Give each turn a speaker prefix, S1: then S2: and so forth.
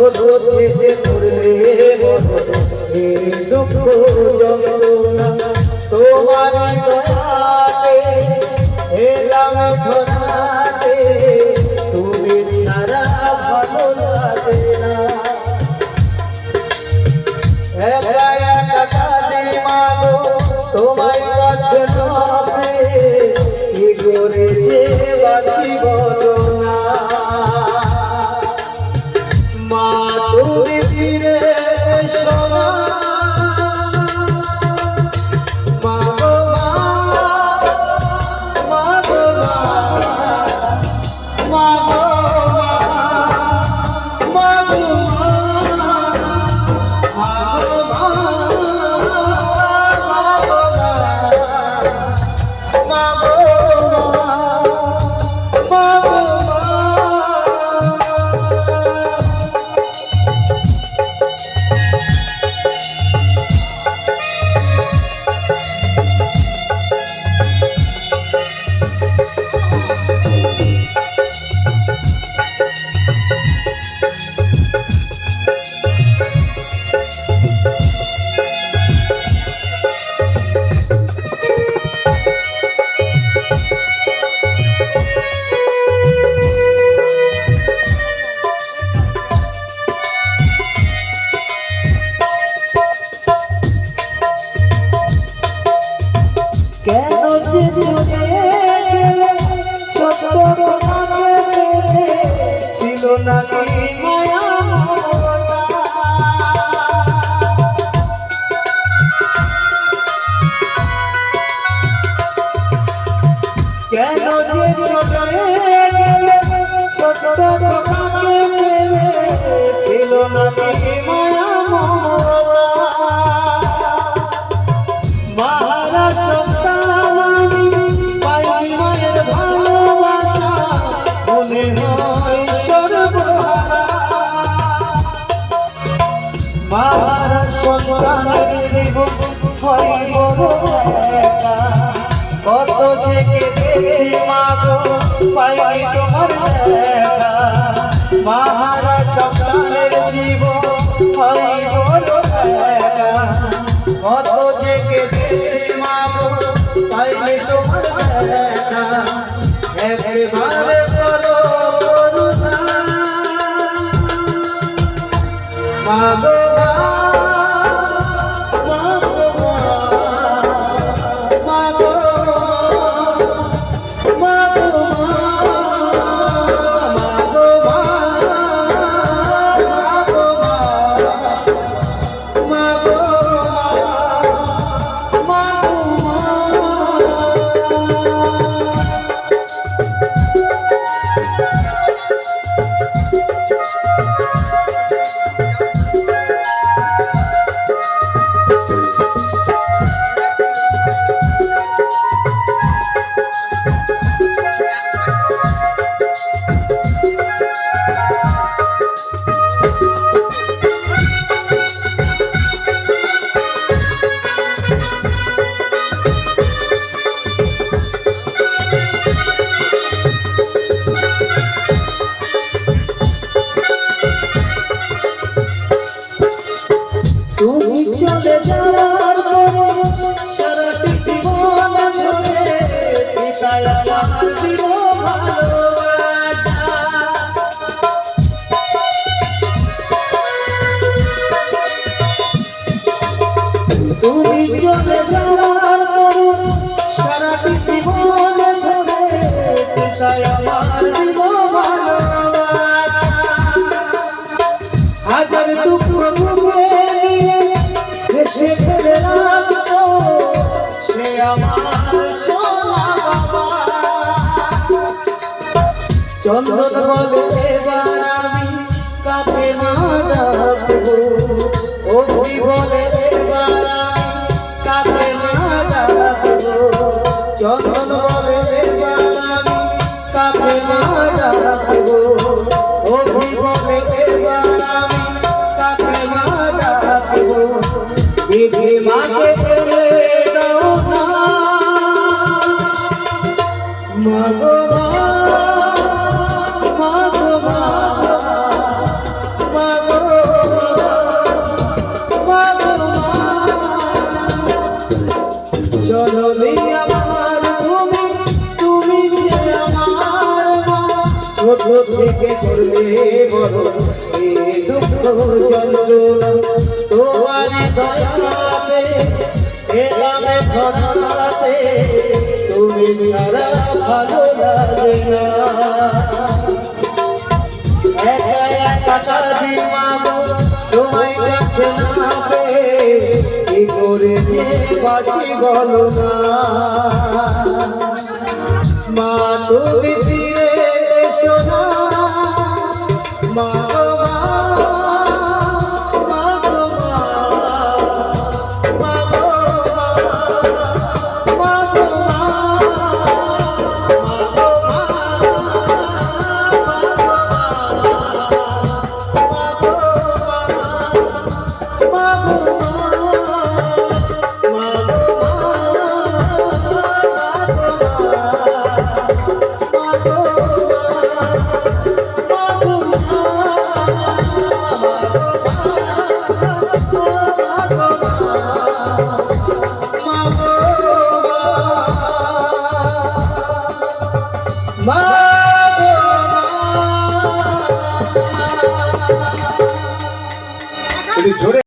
S1: ছোট থেকে করলে দুঃখ যন্ত্রণা তোমার দয়াতে এলাম ধরাতে তুমি ছাড়া ভালো লাগে না একা একা কাঁদি মাগো তোমায় কাছে নবে কি করে যে বাঁচি বলো না মা তুমি ফিরে এসো না মা গো মা গো মা গো মা গো ছিল নাকি মায়া কেন যে চলে গেলে ছোট্ট খোকাকে ফেলে ছিল নাকি মায়া মারা সন্তান আমি পাইনি মায়ের ভালোবাসা মনে হয় সর্বহারা মারা সন্তানের জীবন হয় বড় একা কত যে কেঁদেছি মাগো পাইনি তোমার দেখা মারা সন্তানের জীবন হয় বড় একা কত যে কেঁদেছি মাগো পাইনি তোমার দেখা একবারে করো করুণা মাগো তুমি চলে যাওয়ার পরে সারাটি জীবন ধরে পিতায় আমার দিল ভালোবাসা তুমি চলে যাওয়ার পরে সারাটি জীবন ধরে পিতায় আমার দিল ভালোবাসা হাজার দুঃখ মুখে সে ছেড়ে রাখতো সে আমার বাবা চন্দন বলে এবার আমি কাকে মা ডাকবো অগ্নি বলে এবার আমি কাকে মা ডাকবো চন্দন বলে এবার আমি কাকে মা ডাকবো অগ্নি বলে এবার আমি কাকে মা ডাকবো দিদি মাকে ফেলে দাও না মাগো মা মাগো মা মাগো থেকে করবে বড় এ দুঃখ যন্ত্রণা তোমার দয়াতে এলামে ধরাতে তুমি সারা ভালো লাগে না একা একা কাজী মাগো তোমায় কাছে না পেয়ে কি করেছে বাঁচি বলো না মা তুমি ফিরে এসো না মা গো মা, মা গো মা, মা গো মা, মা গো মা, মা গো মা,
S2: জোরে